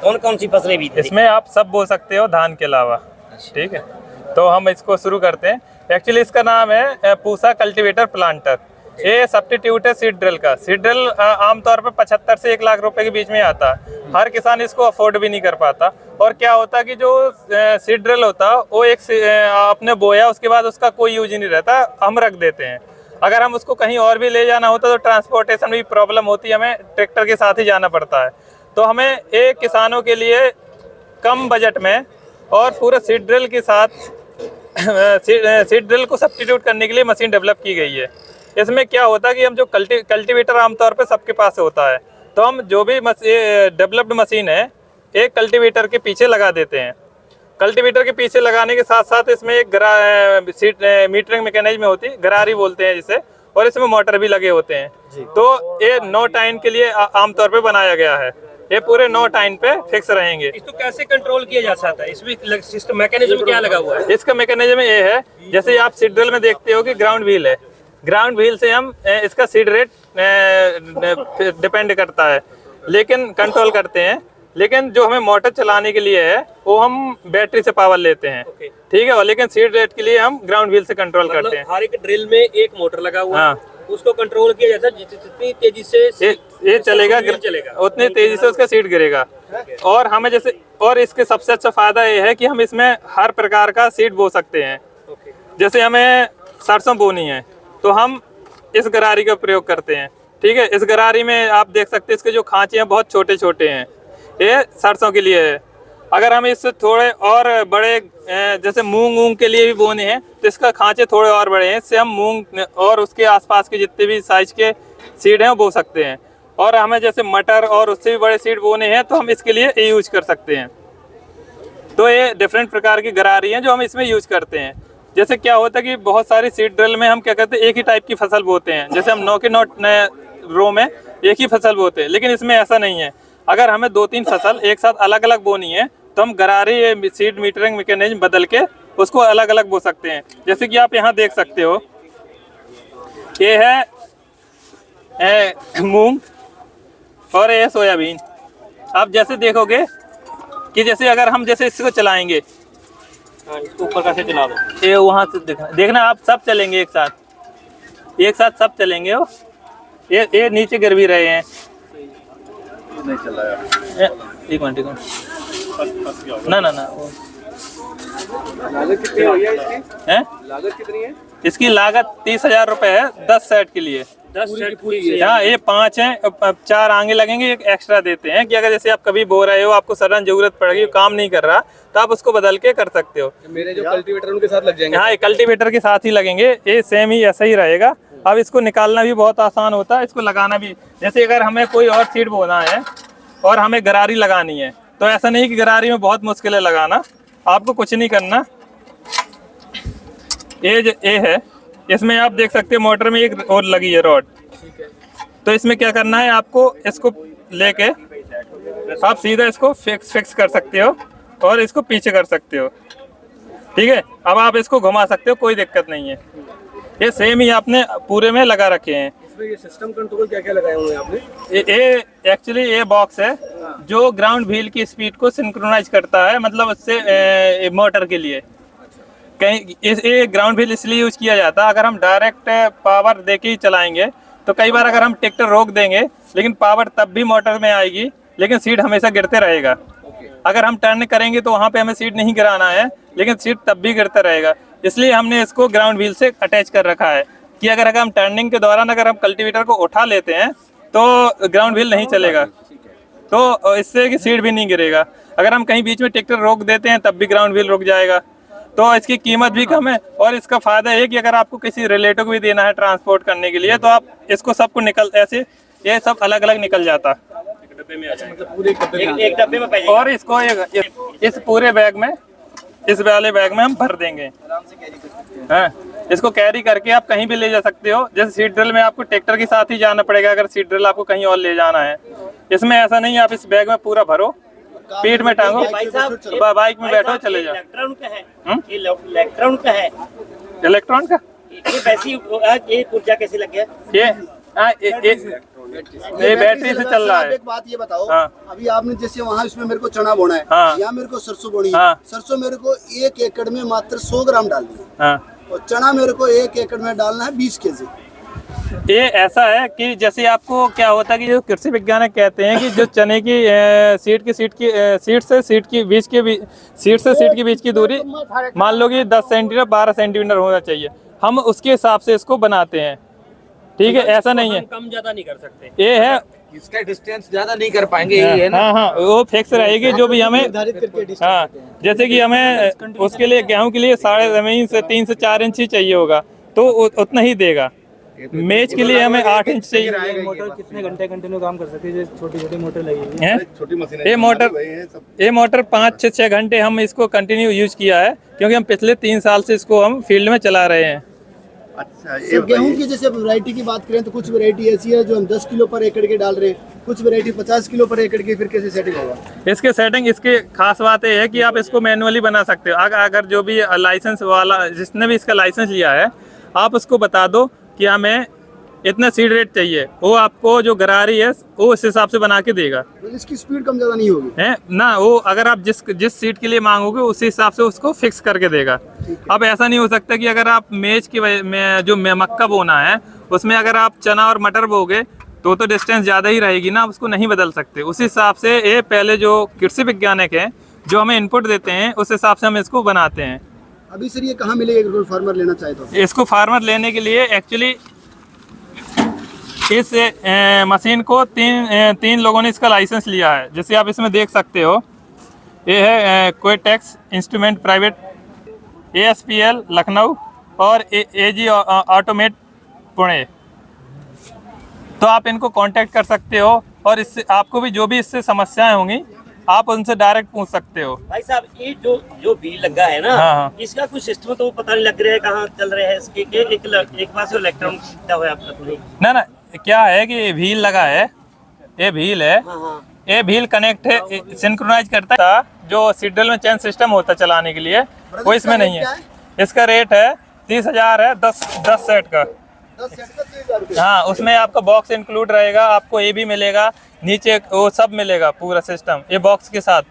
कौन कौन सी फसलें भी इसमें आप सब बो सकते हो धान के अलावा। ठीक है, तो हम इसको शुरू करते हैं। एक्चुअली इसका नाम है पूसा कल्टीवेटर प्लांटर। ये सब्स्टिट्यूट है सीड ड्रिल का। सीड ड्रिल आमतौर पर 75 से 1 लाख रुपए के बीच में आता है। हर किसान इसको अफोर्ड भी नहीं कर पाता। और क्या होता है कि जो सीड ड्रिल होता है वो एक आपने बोया उसके बाद उसका कोई यूज ही नहीं रहता, हम रख देते हैं। अगर हम उसको कहीं और भी ले जाना होता तो ट्रांसपोर्टेशन में भी प्रॉब्लम होती है, हमें ट्रैक्टर के साथ ही जाना पड़ता है। तो हमें एक किसानों के लिए कम बजट में और पूरे सीड ड्रिल के साथ सीड ड्रिल को सब्स्टिट्यूट करने के लिए मशीन डेवलप की गई है। इसमें क्या होता है कि हम जो कल्टीवेटर आमतौर पे सबके पास होता है, तो हम जो भी डेवलप्ड मशीन है एक कल्टीवेटर के पीछे लगा देते हैं। कल्टीवेटर के पीछे लगाने के साथ साथ इसमें एक मीटरिंग मैकेनिज्म होती है, गरारी बोलते हैं जिसे, और इसमें मोटर भी लगे होते हैं। तो ये 9 टाइन के लिए आमतौर पे बनाया गया है। ये पूरे 9 टाइन पे फिक्स रहेंगे। इसको कैसे कंट्रोल किया जा सकता है? इसमें सिस्टम मैकेनिज्म क्या लगा हुआ है? इसका मैकेनिज्म ये है, जैसे आप सीड ड्रिल में देखते हो कि ग्राउंड व्हील है, ग्राउंड व्हील से हम इसका सीड रेट डिपेंड करता है, लेकिन कंट्रोल करते हैं। लेकिन जो हमें मोटर चलाने के लिए है वो हम बैटरी से पावर लेते हैं। ठीक है, और लेकिन सीड रेट के लिए हम ग्राउंड व्हील से कंट्रोल करते हैं। हर एक ड्रिल में एक मोटर लगा हुआ है, उसको कंट्रोल किया जाता है। जितनी तेजी से ये चलेगा उतनी तेजी से उसका सीड गिरेगा। और हमें जैसे, और इसके सबसे अच्छा फायदा ये है कि हम इसमें हर प्रकार का सीड बो सकते हैं। जैसे हमें सरसों बोनी है तो हम इस गरारी का प्रयोग करते हैं। ठीक है, इस गरारी में आप देख सकते हैं इसके जो खांचे हैं बहुत छोटे छोटे हैं, ये सरसों के लिए है। अगर हम इससे थोड़े और बड़े जैसे मूंग के लिए भी बोने हैं तो इसका खांचे थोड़े और बड़े हैं, इससे हम मूंग और उसके आसपास के जितने भी साइज के सीड हैं वो बो सकते हैं। और हमें जैसे मटर और उससे भी बड़े सीड बोने हैं तो हम इसके लिए ये यूज कर सकते हैं। तो ये डिफरेंट प्रकार की गरारी हैं जो हम इसमें यूज करते हैं। जैसे क्या होता है कि बहुत सारी सीड ड्रिल में हम क्या करते हैं, एक ही टाइप की फसल बोते हैं। जैसे हम 9 के 9 रो में एक ही फसल बोते हैं, लेकिन इसमें ऐसा नहीं है। अगर हमें 2-3 फसल एक साथ अलग अलग बोनी है तो हम गरारी सीड मीटरिंग मैकेनिज्म बदल के उसको अलग अलग बो सकते हैं। जैसे कि आप यहाँ देख सकते हो, ये है मूंग और ये सोयाबीन। आप जैसे देखोगे कि जैसे अगर हम जैसे इसको चलाएंगे, इसको ऊपर कैसे चला दो, ये वहाँ से देखना आप सब चलेंगे एक साथ सब चलेंगे। वो ये नीचे गिर भी रहे हैं, नहीं चल रहा है। एक मिनट ना लागत कितनी है इसकी? लागत कितनी है? इसकी लागत 30,000 रुपए है 10 सेट के लिए। 10 सेट पूरी? हाँ, ये 5 हैं, 4 आगे लगेंगे, एक एक्स्ट्रा देते हैं कि अगर जैसे आप कभी बो रहे हो, आपको सडन जरूरत पड़ेगी, काम नहीं कर रहा, तो आप उसको बदल के कर सकते हो। मेरे जो कल्टीवेटर उनके साथ लग जाएंगे? हाँ, ये कल्टीवेटर के साथ ही लगेंगे। ये सेम ही ऐसा ही रहेगा। अब इसको निकालना भी बहुत आसान होता है, इसको लगाना भी। जैसे अगर हमें कोई और सीड बोना है और हमें गरारी लगानी है तो ऐसा नहीं कि गरारी में बहुत मुश्किल है लगाना, आपको कुछ नहीं करना। ये है, इसमें आप देख सकते हो मोटर में एक और लगी है रॉड। तो इसमें क्या करना है, आपको इसको लेके आप सीधा इसको फिक्स कर सकते हो और इसको पीछे कर सकते हो। ठीक है, अब आप इसको घुमा सकते हो, कोई दिक्कत नहीं है। ये सेम ही आपने पूरे में लगा रखे हैं। इसमें ये सिस्टम कंट्रोल क्या क्या लगाए हुए हैं आपने? ये एक्चुअली ये बॉक्स है जो ग्राउंड व्हील की स्पीड को सिंक्रोनाइज करता है, मतलब उससे मोटर के लिए। कहीं ये ग्राउंड व्हील इसलिए यूज किया जाता है, अगर हम डायरेक्ट पावर देके ही चलाएंगे तो कई बार अगर हम ट्रैक्टर रोक देंगे लेकिन पावर तब भी मोटर में आएगी, लेकिन सीड हमेशा गिरते रहेगा। अगर हम टर्न करेंगे तो वहाँ पे हमें सीड नहीं गिराना है, लेकिन सीड तब भी गिरता रहेगा। इसलिए हमने इसको ग्राउंड व्हील से अटैच कर रखा है कि अगर हम टर्निंग के दौरान अगर हम कल्टीवेटर को उठा लेते हैं तो ग्राउंड व्हील नहीं चलेगा, तो इससे कि सीड भी नहीं गिरेगा। अगर हम कहीं बीच में ट्रैक्टर रोक देते हैं तब भी ग्राउंड व्हील रुक जाएगा। तो इसकी कीमत भी कम है और इसका फायदा है कि अगर आपको किसी रिलेटिव को भी देना है ट्रांसपोर्ट करने के लिए तो आप इसको सबको ऐसे ये सब अलग अलग निकल जाता डब्बे में आ जाएगा। मतलब पूरे एक डब्बे में पाएगा। और इसको इस पूरे बैग में, इस वाले बैग में हम भर देंगे, आराम से कैरी कर सकते हैं। हाँ, इसको कैरी करके आप कहीं भी ले जा सकते हो। जैसे सीड ड्रिल में आपको ट्रैक्टर के साथ ही जाना पड़ेगा, अगर सीड ड्रिल आपको कहीं और ले जाना है। इसमें ऐसा नहीं है, आप इस बैग में पूरा भरो, पीठ में टांगो, बाइक में बैठो, चले जाओ। इलेक्ट्रॉन का है, ये इलेक्ट्रॉन का है, इलेक्ट्रॉन का ये वैसी ये पुर्जा कैसे लग गया? ये हाँ, ये बैटरी से चल रहा आप है। एक बात ये बताओ, हाँ। अभी आपने जैसे वहाँ इसमें मेरे को चना बोना है, हाँ। या मेरे को सरसों बोनी है, हाँ। सरसों मेरे को 1 एकड़ में मात्र 100 ग्राम डालनी है, हाँ, और चना मेरे को 1 एकड़ में डालना है 20 केजी। ये ऐसा है कि जैसे आपको क्या होता है कि जो कृषि वैज्ञानिक कहते हैं कि जो चने की सीड से सीड के बीच की दूरी मान लो कि 10 सेंटीमीटर 12 सेंटीमीटर होना चाहिए, हम उसके हिसाब से इसको बनाते हैं। ठीक है, ऐसा नहीं है, कम ज्यादा नहीं कर सकते। ये है इसका डिस्टेंस ज्यादा नहीं कर पाएंगे, यही है ना। हाँ हाँ, वो फिक्स रहेगी जो भी हमें। निर्धारित करके डिस्टेंस हाँ, देते हैं। जैसे कि हमें उसके लिए गेहूं के लिए 3.5 से 3 से 4 इंच ही चाहिए होगा, तो उतना ही देगा। मेज के लिए हमें 8 इंच चाहिए। मोटर कितने घंटे कंटिन्यू काम कर सकती है? जो छोटी छोटी मोटर लगी हुई है, हैं? छोटी मशीन ये मोटर 5-6 घंटे हम इसको कंटिन्यू यूज किया है, क्योंकि हम पिछले 3 साल से इसको हम फील्ड में चला रहे हैं। अच्छा, सर, गेहूं की जैसे वैरायटी की बात करें तो कुछ वैरायटी ऐसी है जो हम 10 किलो पर एकड़ के डाल रहे हैं, कुछ वैरायटी 50 किलो पर एकड़ की, फिर कैसे सेटिंग होगा? इसके सेटिंग, इसके खास बात ये है कि आप इसको मैनुअली बना सकते हो। अगर जो भी लाइसेंस वाला, जिसने भी इसका लाइसेंस लिया है, आप उसको बता दो कि हमें इतना सीड रेट चाहिए, वो आपको जो गरारी है वो उस हिसाब से बना के देगा। तो इसकी स्पीड कम ज्यादा नहीं होगी है ना, वो अगर आप जिस सीट के लिए मांगोगे उसी हिसाब से उसको फिक्स करके देगा। अब ऐसा नहीं हो सकता कि अगर आप मेज की में जो मक्का बोना है उसमें अगर आप चना और मटर बोगे तो डिस्टेंस ज़्यादा ही रहेगी ना, आप उसको नहीं बदल सकते। उस हिसाब से ये पहले जो कृषि वैज्ञानिक है जो हमें इनपुट देते हैं उस हिसाब से हम इसको बनाते हैं। अभी सर ये कहाँ मिलेगा अगर फार्मर लेना चाहे तो? इसको फार्मर लेने के लिए एक्चुअली इस मशीन को तीन लोगों ने इसका लाइसेंस लिया है। जैसे आप इसमें देख सकते हो, ये है कोएटेक्स इंस्ट्रूमेंट प्राइवेट, ASPL लखनऊ और AG ऑटोमेट पुणे। तो आप इनको कांटेक्ट कर सकते हो और इससे आपको भी जो भी इससे समस्याएं होंगी आप उनसे डायरेक्ट पूछ सकते हो। भाई साहब, ये जो बिल लगा है ना, हाँ। इसका कुछ सिस्टम तो पता नहीं लग रहा है कहाँ चल रहे हैं इसके। एक बार से इलेक्ट्रॉनिक क्या हुआ आपका नहीं? ना क्या है कि ये व्हील लगा है, ये व्हील है, हाँ हाँ। ये व्हील कनेक्ट है, सिंक्रोनाइज करता है। जो सीडल में चेन सिस्टम होता है चलाने के लिए, वो इसमें नहीं है। इसका रेट है 30,000 है, 10 सेट का। 10 सेट का 30,000 रुपये। हाँ, उसमें आपका बॉक्स इंक्लूड रहेगा, आपको ये भी मिलेगा, नीचे वो सब मिलेगा पूरा सिस्टम ये बॉक्स के साथ।